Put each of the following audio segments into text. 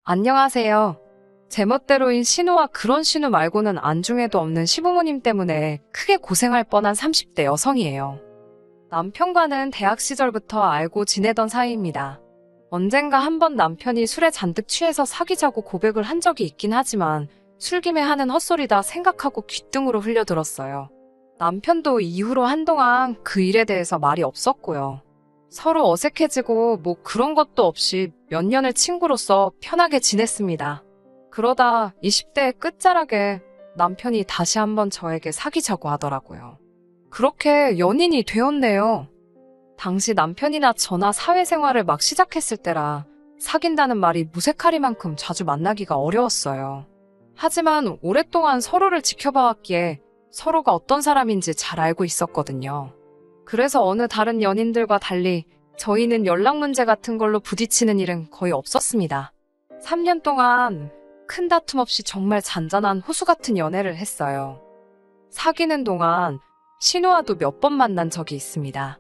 안녕하세요. 제멋대로인 신우와 그런 신우 말고는 안중에도 없는 시부모님 때문에 크게 고생할 뻔한 30대 여성이에요. 남편과는 대학 시절부터 알고 지내던 사이입니다. 언젠가 한번 남편이 술에 잔뜩 취해서 사귀자고 고백을 한 적이 있긴 하지만 술김에 하는 헛소리다 생각하고 귓등으로 흘려들었어요. 남편도 이후로 한동안 그 일에 대해서 말이 없었고요. 서로 어색해지고 뭐 그런 것도 없이 몇 년을 친구로서 편하게 지냈습니다. 그러다 20대 끝자락에 남편이 다시 한번 저에게 사귀자고 하더라고요. 그렇게 연인이 되었네요. 당시 남편이나 저나 사회생활을 막 시작했을 때라 사귄다는 말이 무색하리만큼 자주 만나기가 어려웠어요. 하지만 오랫동안 서로를 지켜봐왔기에 서로가 어떤 사람인지 잘 알고 있었거든요. 그래서 어느 다른 연인들과 달리 저희는 연락 문제 같은 걸로 부딪히는 일은 거의 없었습니다. 3년 동안 큰 다툼 없이 정말 잔잔한 호수 같은 연애를 했어요. 사귀는 동안 신우와도 몇 번 만난 적이 있습니다.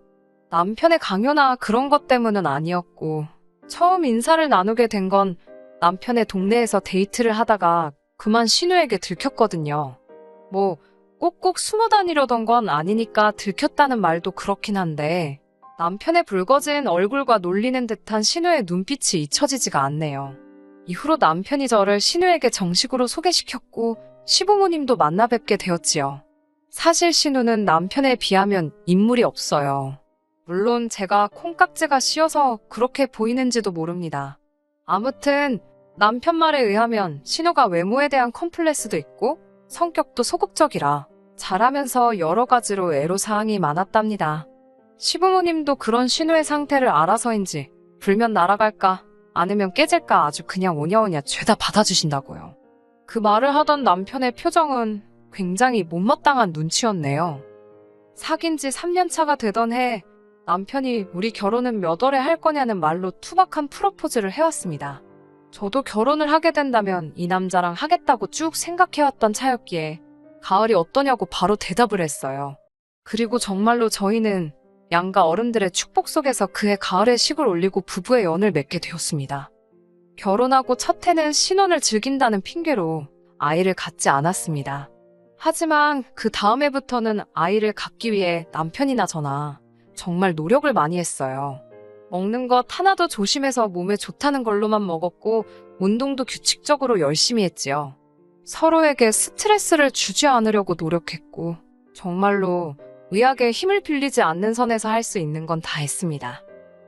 남편의 강요나 그런 것 때문은 아니었고, 처음 인사를 나누게 된 건 남편의 동네에서 데이트를 하다가 그만 신우에게 들켰거든요. 뭐 꼭꼭 숨어 다니려던 건 아니니까 들켰다는 말도 그렇긴 한데 남편의 붉어진 얼굴과 놀리는 듯한 신우의 눈빛이 잊혀지지가 않네요. 이후로 남편이 저를 신우에게 정식으로 소개시켰고 시부모님도 만나 뵙게 되었지요. 사실 신우는 남편에 비하면 인물이 없어요. 물론 제가 콩깍지가 씌어서 그렇게 보이는지도 모릅니다. 아무튼 남편 말에 의하면 신우가 외모에 대한 컴플렉스도 있고 성격도 소극적이라 잘하면서 여러 가지로 애로사항이 많았답니다. 시부모님도 그런 신우의 상태를 알아서인지 불면 날아갈까 아니면 깨질까 아주 그냥 오냐오냐 죄다 받아주신다고요. 그 말을 하던 남편의 표정은 굉장히 못마땅한 눈치였네요. 사귄 지 3년 차가 되던 해 남편이 우리 결혼은 몇 월에 할 거냐는 말로 투박한 프로포즈를 해왔습니다. 저도 결혼을 하게 된다면 이 남자랑 하겠다고 쭉 생각해왔던 차였기에 가을이 어떠냐고 바로 대답을 했어요. 그리고 정말로 저희는 양가 어른들의 축복 속에서 그해 가을에 식을 올리고 부부의 연을 맺게 되었습니다. 결혼하고 첫 해는 신혼을 즐긴다는 핑계로 아이를 갖지 않았습니다. 하지만 그 다음 해부터는 아이를 갖기 위해 남편이나 저나 정말 노력을 많이 했어요. 먹는 것 하나도 조심해서 몸에 좋다는 걸로만 먹었고 운동도 규칙적으로 열심히 했지요. 서로에게 스트레스를 주지 않으려고 노력했고 정말로 의학에 힘을 빌리지 않는 선에서 할 수 있는 건 다 했습니다.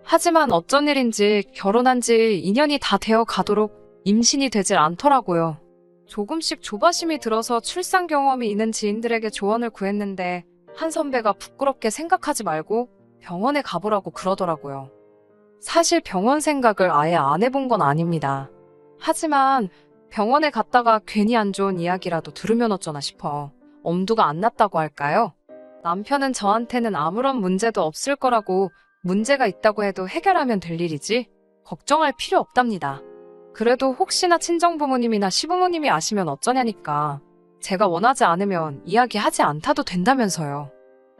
하지만 어쩐 일인지 결혼한 지 2년이 다 되어 가도록 임신이 되질 않더라고요. 조금씩 조바심이 들어서 출산 경험이 있는 지인들에게 조언을 구했는데 한 선배가 부끄럽게 생각하지 말고 병원에 가보라고 그러더라고요. 사실 병원 생각을 아예 안 해본 건 아닙니다. 하지만 병원에 갔다가 괜히 안 좋은 이야기라도 들으면 어쩌나 싶어 엄두가 안 났다고 할까요? 남편은 저한테는 아무런 문제도 없을 거라고 문제가 있다고 해도 해결하면 될 일이지 걱정할 필요 없답니다. 그래도 혹시나 친정부모님이나 시부모님이 아시면 어쩌냐니까 제가 원하지 않으면 이야기하지 않다도 된다면서요.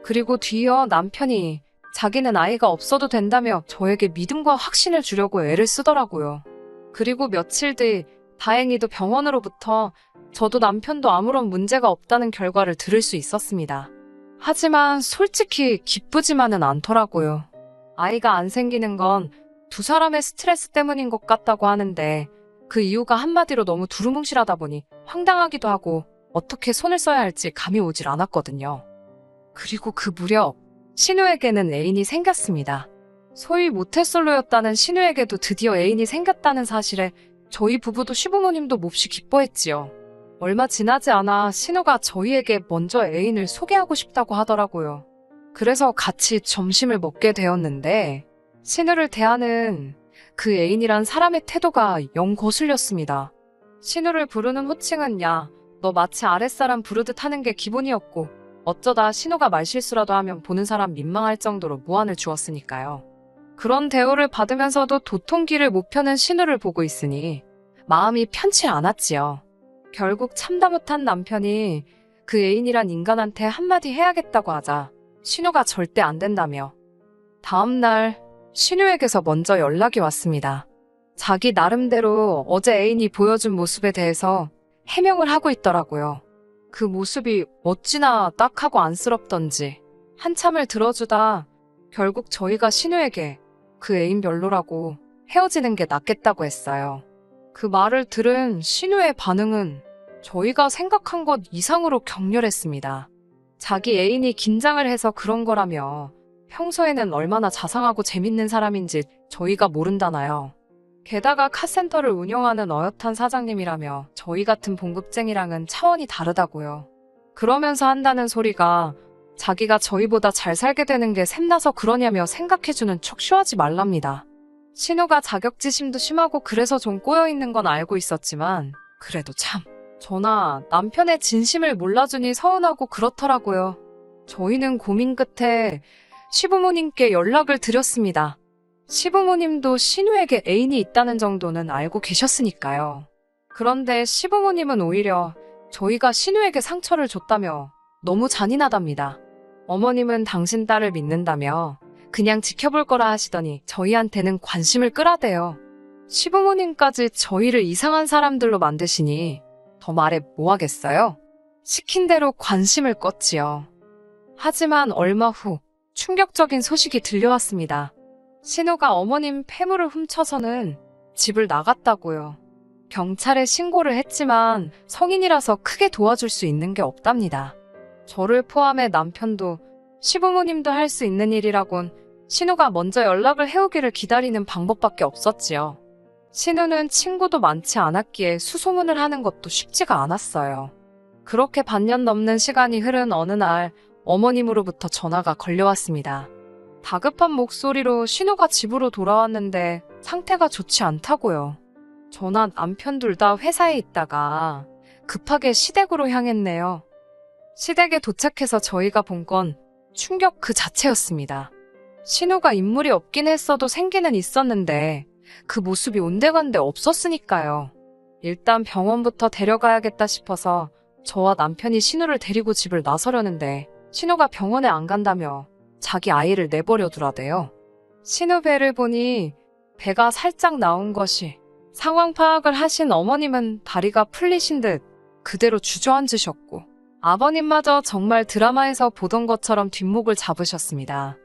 그리고 뒤이어 남편이 자기는 아이가 없어도 된다며 저에게 믿음과 확신을 주려고 애를 쓰더라고요. 그리고 며칠 뒤 다행히도 병원으로부터 저도 남편도 아무런 문제가 없다는 결과를 들을 수 있었습니다. 하지만 솔직히 기쁘지만은 않더라고요. 아이가 안 생기는 건 두 사람의 스트레스 때문인 것 같다고 하는데 그 이유가 한마디로 너무 두루뭉실하다 보니 황당하기도 하고 어떻게 손을 써야 할지 감이 오질 않았거든요. 그리고 그 무렵 신우에게는 애인이 생겼습니다. 소위 모태솔로였다는 신우에게도 드디어 애인이 생겼다는 사실에 저희 부부도 시부모님도 몹시 기뻐했지요. 얼마 지나지 않아 신우가 저희에게 먼저 애인을 소개하고 싶다고 하더라고요. 그래서 같이 점심을 먹게 되었는데 신우를 대하는 그 애인이란 사람의 태도가 영 거슬렸습니다. 신우를 부르는 호칭은 야, 너 마치 아랫사람 부르듯 하는 게 기본이었고 어쩌다 신우가 말실수라도 하면 보는 사람 민망할 정도로 무안을 주었으니까요. 그런 대우를 받으면서도 도통기를 못 펴는 신우를 보고 있으니 마음이 편치 않았지요. 결국 참다 못한 남편이 그 애인이란 인간한테 한마디 해야겠다고 하자 신우가 절대 안 된다며 다음날 신우에게서 먼저 연락이 왔습니다. 자기 나름대로 어제 애인이 보여준 모습에 대해서 해명을 하고 있더라고요. 그 모습이 어찌나 딱하고 안쓰럽던지 한참을 들어주다 결국 저희가 신우에게 그 애인 별로라고 헤어지는 게 낫겠다고 했어요. 그 말을 들은 신우의 반응은 저희가 생각한 것 이상으로 격렬했습니다. 자기 애인이 긴장을 해서 그런 거라며 평소에는 얼마나 자상하고 재밌는 사람인지 저희가 모른다나요. 게다가 카센터를 운영하는 어엿한 사장님이라며 저희 같은 봉급쟁이랑은 차원이 다르다고요. 그러면서 한다는 소리가 자기가 저희보다 잘 살게 되는 게 샘나서 그러냐며 생각해주는 척 쇼하지 말랍니다. 신우가 자격지심도 심하고 그래서 좀 꼬여있는 건 알고 있었지만 그래도 참 저나 남편의 진심을 몰라주니 서운하고 그렇더라고요. 저희는 고민 끝에 시부모님께 연락을 드렸습니다. 시부모님도 신우에게 애인이 있다는 정도는 알고 계셨으니까요. 그런데 시부모님은 오히려 저희가 신우에게 상처를 줬다며 너무 잔인하답니다. 어머님은 당신 딸을 믿는다며 그냥 지켜볼 거라 하시더니 저희한테는 관심을 끌어대요. 시부모님까지 저희를 이상한 사람들로 만드시니 더 말해 뭐 하겠어요? 시킨 대로 관심을 껐지요. 하지만 얼마 후 충격적인 소식이 들려왔습니다. 신우가 어머님 폐물을 훔쳐서는 집을 나갔다고요. 경찰에 신고를 했지만 성인이라서 크게 도와줄 수 있는 게 없답니다. 저를 포함해 남편도 시부모님도 할 수 있는 일이라곤 신우가 먼저 연락을 해오기를 기다리는 방법밖에 없었지요. 신우는 친구도 많지 않았기에 수소문을 하는 것도 쉽지가 않았어요. 그렇게 반년 넘는 시간이 흐른 어느 날 어머님으로부터 전화가 걸려왔습니다. 다급한 목소리로 신우가 집으로 돌아왔는데 상태가 좋지 않다고요. 저나 남편 둘 다 회사에 있다가 급하게 시댁으로 향했네요. 시댁에 도착해서 저희가 본 건 충격 그 자체였습니다. 신우가 인물이 없긴 했어도 생기는 있었는데 그 모습이 온데간데 없었으니까요. 일단 병원부터 데려가야겠다 싶어서 저와 남편이 신우를 데리고 집을 나서려는데 신우가 병원에 안 간다며 자기 아이를 내버려 두라대요. 신우 배를 보니 배가 살짝 나온 것이 상황 파악을 하신 어머님은 다리가 풀리신 듯 그대로 주저앉으셨고 아버님마저 정말 드라마에서 보던 것처럼 뒷목을 잡으셨습니다.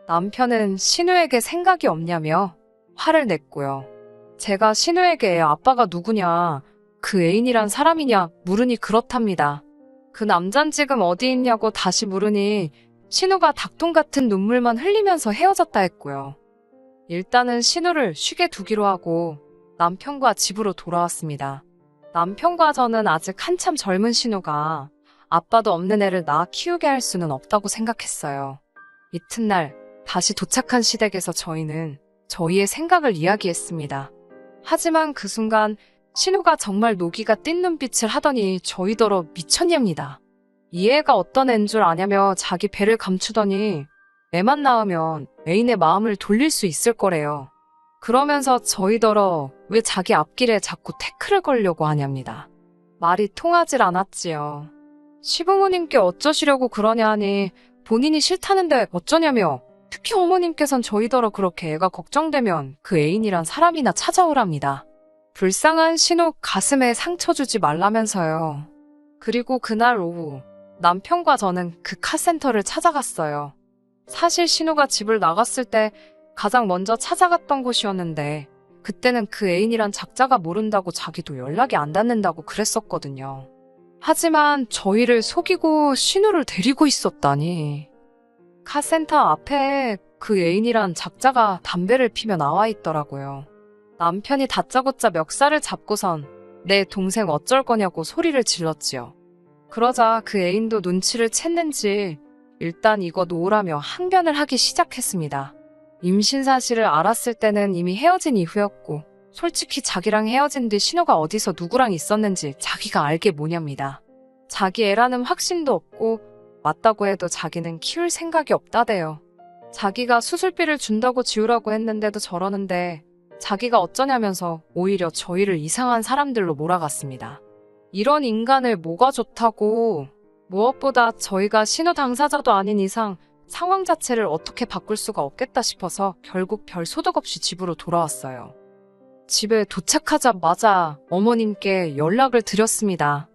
남편은 신우에게 생각이 없냐며 화를 냈고요. 제가 신우에게 아빠가 누구냐, 그 애인이란 사람이냐 물으니 그렇답니다. 그 남잔 지금 어디 있냐고 다시 물으니 신우가 닭똥 같은 눈물만 흘리면서 헤어졌다 했고요. 일단은 신우를 쉬게 두기로 하고 남편과 집으로 돌아왔습니다. 남편과 저는 아직 한참 젊은 신우가 아빠도 없는 애를 낳아 키우게 할 수는 없다고 생각했어요. 이튿날 다시 도착한 시댁에서 저희는 저희의 생각을 이야기했습니다. 하지만 그 순간 신우가 정말 노기가 띈 눈빛을 하더니 저희더러 미쳤냐입니다. 이 애가 어떤 애인 줄 아냐며 자기 배를 감추더니 애만 낳으면 애인의 마음을 돌릴 수 있을 거래요. 그러면서 저희더러 왜 자기 앞길에 자꾸 태클을 걸려고 하냐입니다. 말이 통하질 않았지요. 시부모님께 어쩌시려고 그러냐 하니 본인이 싫다는데 어쩌냐며 특히 어머님께선 저희더러 그렇게 애가 걱정되면 그 애인이란 사람이나 찾아오랍니다. 불쌍한 신우 가슴에 상처 주지 말라면서요. 그리고 그날 오후 남편과 저는 그 카센터를 찾아갔어요. 사실 신우가 집을 나갔을 때 가장 먼저 찾아갔던 곳이었는데 그때는 그 애인이란 작자가 모른다고 자기도 연락이 안 닿는다고 그랬었거든요. 하지만 저희를 속이고 신우를 데리고 있었다니. 카센터 앞에 그 애인이란 작자가 담배를 피며 나와 있더라고요. 남편이 다짜고짜 멱살을 잡고선 내 동생 어쩔 거냐고 소리를 질렀지요. 그러자 그 애인도 눈치를 챘는지 일단 이거 놓으라며 항변을 하기 시작했습니다. 임신 사실을 알았을 때는 이미 헤어진 이후였고 솔직히 자기랑 헤어진 뒤 신우가 어디서 누구랑 있었는지 자기가 알게 뭐냐입니다. 자기 애라는 확신도 없고 맞다고 해도 자기는 키울 생각이 없다대요. 자기가 수술비를 준다고 지우라고 했는데도 저러는데 자기가 어쩌냐면서 오히려 저희를 이상한 사람들로 몰아갔습니다. 이런 인간을 뭐가 좋다고. 무엇보다 저희가 신우 당사자도 아닌 이상 상황 자체를 어떻게 바꿀 수가 없겠다 싶어서 결국 별 소득 없이 집으로 돌아왔어요. 집에 도착하자마자 어머님께 연락을 드렸습니다.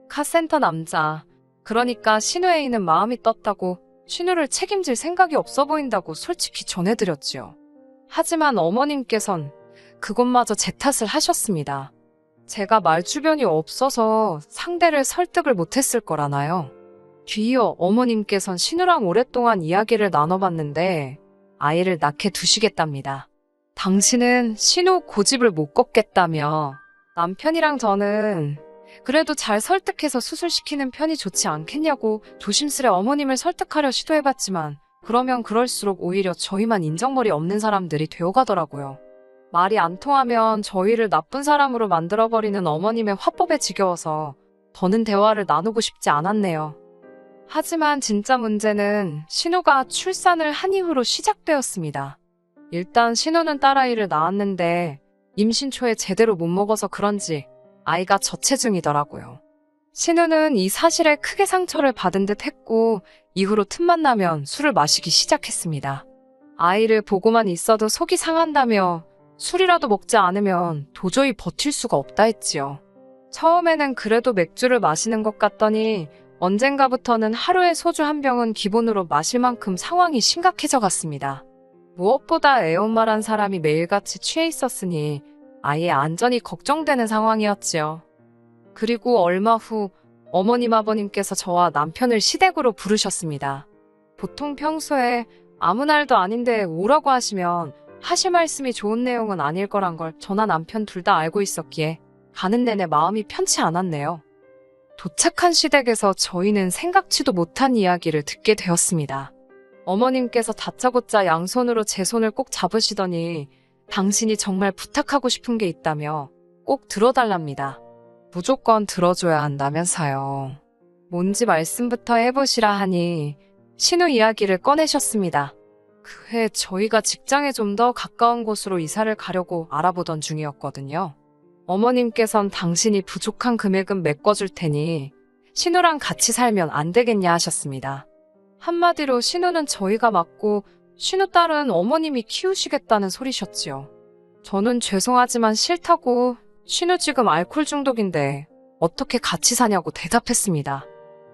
카센터 남자, 그러니까 신우 A는 마음이 떴다고 신우를 책임질 생각이 없어 보인다고 솔직히 전해드렸지요. 하지만 어머님께선 그것마저 제 탓을 하셨습니다. 제가 말주변이 없어서 상대를 설득을 못했을 거라나요. 뒤이어 어머님께선 신우랑 오랫동안 이야기를 나눠봤는데 아이를 낳게 두시겠답니다. 당신은 신우 고집을 못 꺾겠다며 남편이랑 저는 그래도 잘 설득해서 수술시키는 편이 좋지 않겠냐고 조심스레 어머님을 설득하려 시도해봤지만 그러면 그럴수록 오히려 저희만 인정머리 없는 사람들이 되어가더라고요. 말이 안 통하면 저희를 나쁜 사람으로 만들어버리는 어머님의 화법에 지겨워서 더는 대화를 나누고 싶지 않았네요. 하지만 진짜 문제는 신우가 출산을 한 이후로 시작되었습니다. 일단 신우는 딸아이를 낳았는데 임신 초에 제대로 못 먹어서 그런지 아이가 저체중이더라고요. 신우는 이 사실에 크게 상처를 받은 듯 했고 이후로 틈만 나면 술을 마시기 시작했습니다. 아이를 보고만 있어도 속이 상한다며 술이라도 먹지 않으면 도저히 버틸 수가 없다 했지요. 처음에는 그래도 맥주를 마시는 것 같더니 언젠가부터는 하루에 소주 한 병은 기본으로 마실 만큼 상황이 심각해져 갔습니다. 무엇보다 애엄마란 사람이 매일같이 취해 있었으니 아이의 안전이 걱정되는 상황이었지요. 그리고 얼마 후 어머님 아버님께서 저와 남편을 시댁으로 부르셨습니다. 보통 평소에 아무 날도 아닌데 오라고 하시면 하실 말씀이 좋은 내용은 아닐 거란 걸 저나 남편 둘 다 알고 있었기에 가는 내내 마음이 편치 않았네요. 도착한 시댁에서 저희는 생각지도 못한 이야기를 듣게 되었습니다. 어머님께서 다짜고짜 양손으로 제 손을 꼭 잡으시더니 당신이 정말 부탁하고 싶은 게 있다며 꼭 들어달랍니다. 무조건 들어줘야 한다면서요. 뭔지 말씀부터 해보시라 하니 신우 이야기를 꺼내셨습니다. 그해 저희가 직장에 좀 더 가까운 곳으로 이사를 가려고 알아보던 중이었거든요. 어머님께선 당신이 부족한 금액은 메꿔줄 테니 신우랑 같이 살면 안 되겠냐 하셨습니다. 한마디로 신우는 저희가 맡고 신우 딸은 어머님이 키우시겠다는 소리셨지요. 저는 죄송하지만 싫다고 신우 지금 알코올 중독인데 어떻게 같이 사냐고 대답했습니다.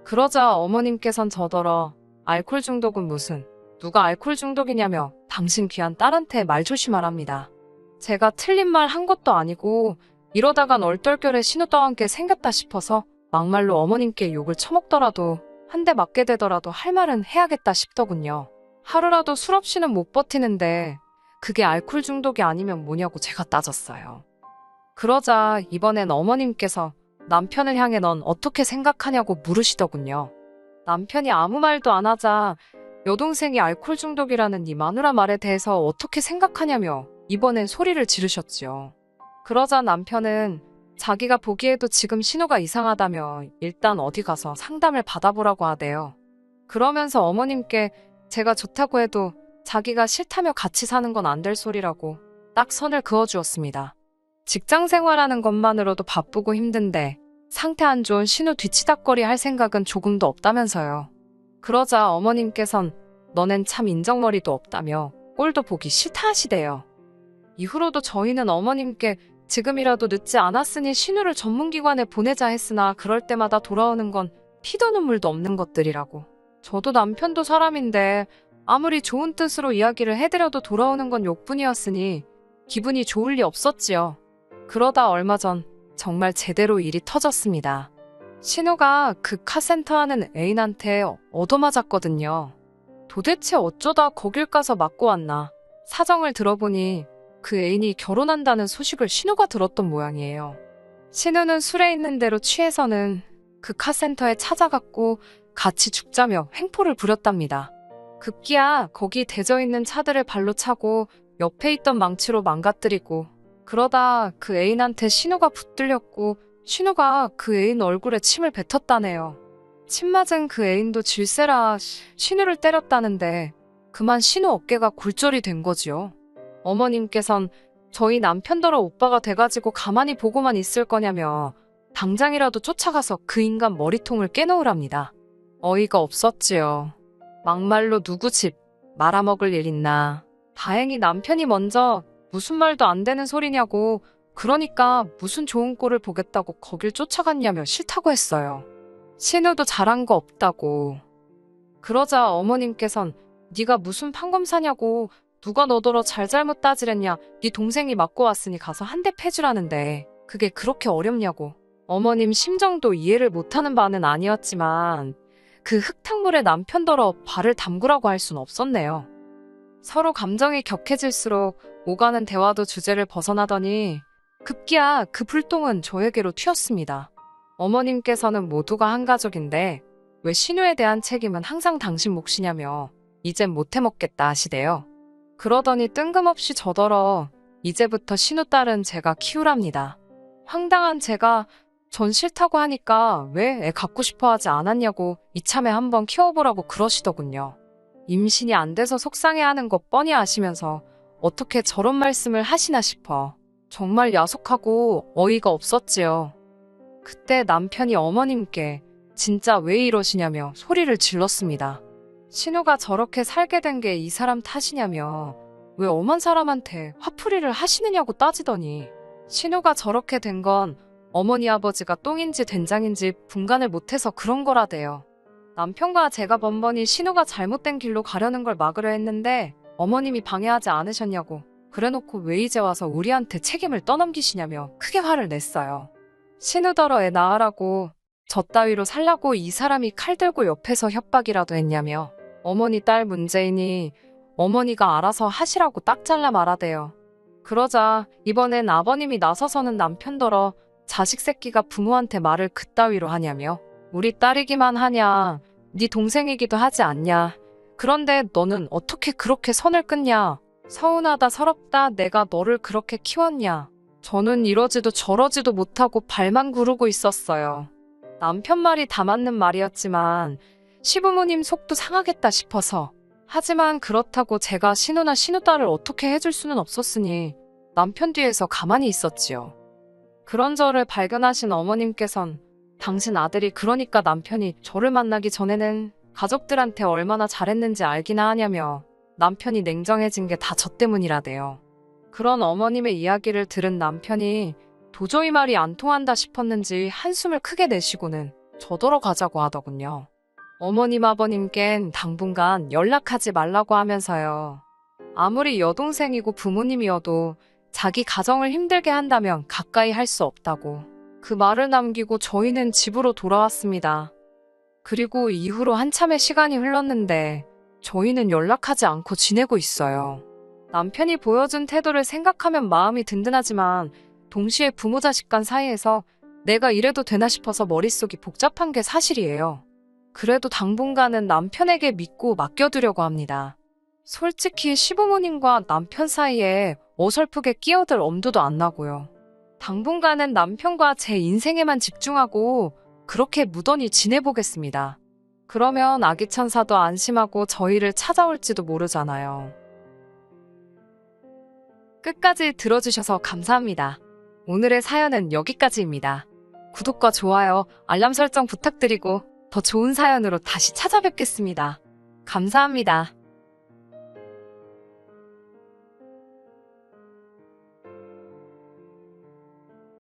그러자 어머님께선 저더러 알코올 중독은 무슨 누가 알코올 중독이냐며 당신 귀한 딸한테 말 조심하랍니다. 제가 틀린 말 한 것도 아니고 이러다간 얼떨결에 신우 따와 함께 생겼다 싶어서 막말로 어머님께 욕을 처먹더라도 한 대 맞게 되더라도 할 말은 해야겠다 싶더군요. 하루라도 술 없이는 못 버티는데 그게 알코올 중독이 아니면 뭐냐고 제가 따졌어요. 그러자 이번엔 어머님께서 남편을 향해 넌 어떻게 생각하냐고 물으시더군요. 남편이 아무 말도 안 하자 여동생이 알코올 중독이라는 이 마누라 말에 대해서 어떻게 생각하냐며 이번엔 소리를 지르셨지요. 그러자 남편은 자기가 보기에도 지금 신우가 이상하다며 일단 어디 가서 상담을 받아보라고 하대요. 그러면서 어머님께 제가 좋다고 해도 자기가 싫다며 같이 사는 건 안 될 소리라고 딱 선을 그어주었습니다. 직장 생활하는 것만으로도 바쁘고 힘든데 상태 안 좋은 신우 뒤치다꺼리 할 생각은 조금도 없다면서요. 그러자 어머님께선 너넨 참 인정머리도 없다며 꼴도 보기 싫다 하시대요. 이후로도 저희는 어머님께 지금이라도 늦지 않았으니 신우를 전문기관에 보내자 했으나 그럴 때마다 돌아오는 건 피도 눈물도 없는 것들이라고. 저도 남편도 사람인데 아무리 좋은 뜻으로 이야기를 해드려도 돌아오는 건 욕뿐이었으니 기분이 좋을 리 없었지요. 그러다 얼마 전 정말 제대로 일이 터졌습니다. 신우가 그 카센터 하는 애인한테 얻어맞았거든요. 도대체 어쩌다 거길 가서 맞고 왔나. 사정을 들어보니 그 애인이 결혼한다는 소식을 신우가 들었던 모양이에요. 신우는 술에 있는 대로 취해서는 그 카센터에 찾아갔고 같이 죽자며 횡포를 부렸답니다. 급기야 거기 대져있는 차들을 발로 차고 옆에 있던 망치로 망가뜨리고 그러다 그 애인한테 신우가 붙들렸고 신우가 그 애인 얼굴에 침을 뱉었다네요. 침 맞은 그 애인도 질세라 신우를 때렸다는데 그만 신우 어깨가 골절이 된 거지요. 어머님께선 저희 남편더러 오빠가 돼가지고 가만히 보고만 있을 거냐며 당장이라도 쫓아가서 그 인간 머리통을 깨놓으랍니다. 어이가 없었지요. 막말로 누구 집 말아먹을 일 있나. 다행히 남편이 먼저 무슨 말도 안 되는 소리냐고. 그러니까 무슨 좋은 꼴을 보겠다고 거길 쫓아갔냐며 싫다고 했어요. 신우도 잘한 거 없다고. 그러자 어머님께선 네가 무슨 판검사냐고. 누가 너더러 잘잘못 따지랬냐. 네 동생이 맞고 왔으니 가서 한 대 패주라는데 그게 그렇게 어렵냐고. 어머님 심정도 이해를 못하는 바는 아니었지만 그 흙탕물에 남편더러 발을 담그라고 할 순 없었네요. 서로 감정이 격해질수록 오가는 대화도 주제를 벗어나더니 급기야 그 불똥은 저에게로 튀었습니다. 어머님께서는 모두가 한 가족인데 왜 신우에 대한 책임은 항상 당신 몫이냐며 이젠 못해 먹겠다 하시대요. 그러더니 뜬금없이 저더러 이제부터 신우 딸은 제가 키우랍니다. 황당한 제가 전 싫다고 하니까 왜 애 갖고 싶어 하지 않았냐고 이참에 한번 키워보라고 그러시더군요. 임신이 안 돼서 속상해하는 거 뻔히 아시면서 어떻게 저런 말씀을 하시나 싶어 정말 야속하고 어이가 없었지요. 그때 남편이 어머님께 진짜 왜 이러시냐며 소리를 질렀습니다. 신우가 저렇게 살게 된 게 이 사람 탓이냐며 왜 엄한 사람한테 화풀이를 하시느냐고 따지더니 신우가 저렇게 된 건 어머니 아버지가 똥인지 된장인지 분간을 못해서 그런 거라대요. 남편과 제가 번번이 신우가 잘못된 길로 가려는 걸 막으려 했는데 어머님이 방해하지 않으셨냐고 그래놓고 왜 이제 와서 우리한테 책임을 떠넘기시냐며 크게 화를 냈어요. 신우더러 애 낳으라고 저 따위로 살라고 이 사람이 칼 들고 옆에서 협박이라도 했냐며 어머니 딸 문제이니 어머니가 알아서 하시라고 딱 잘라 말하대요. 그러자 이번엔 아버님이 나서서는 남편더러 자식 새끼가 부모한테 말을 그따위로 하냐며 우리 딸이기만 하냐 네 동생이기도 하지 않냐 그런데 너는 어떻게 그렇게 선을 끊냐 서운하다 서럽다 내가 너를 그렇게 키웠냐 저는 이러지도 저러지도 못하고 발만 구르고 있었어요. 남편 말이 다 맞는 말이었지만 시부모님 속도 상하겠다 싶어서 하지만 그렇다고 제가 신우나 신우딸을 어떻게 해줄 수는 없었으니 남편 뒤에서 가만히 있었지요. 그런 저를 발견하신 어머님께선 당신 아들이 그러니까 남편이 저를 만나기 전에는 가족들한테 얼마나 잘했는지 알기나 하냐며 남편이 냉정해진 게 다 저 때문이라대요. 그런 어머님의 이야기를 들은 남편이 도저히 말이 안 통한다 싶었는지 한숨을 크게 내쉬고는 저더러 가자고 하더군요. 어머님 아버님께는 당분간 연락하지 말라고 하면서요. 아무리 여동생이고 부모님이어도 자기 가정을 힘들게 한다면 가까이 할 수 없다고 그 말을 남기고 저희는 집으로 돌아왔습니다. 그리고 이후로 한참의 시간이 흘렀는데 저희는 연락하지 않고 지내고 있어요. 남편이 보여준 태도를 생각하면 마음이 든든하지만 동시에 부모 자식 간 사이에서 내가 이래도 되나 싶어서 머릿속이 복잡한 게 사실이에요. 그래도 당분간은 남편에게 믿고 맡겨두려고 합니다. 솔직히 시부모님과 남편 사이에 어설프게 끼어들 엄두도 안 나고요. 당분간은 남편과 제 인생에만 집중하고 그렇게 무던히 지내보겠습니다. 그러면 아기 천사도 안심하고 저희를 찾아올지도 모르잖아요. 끝까지 들어주셔서 감사합니다. 오늘의 사연은 여기까지입니다. 구독과 좋아요, 알람 설정 부탁드리고 더 좋은 사연으로 다시 찾아뵙겠습니다. 감사합니다.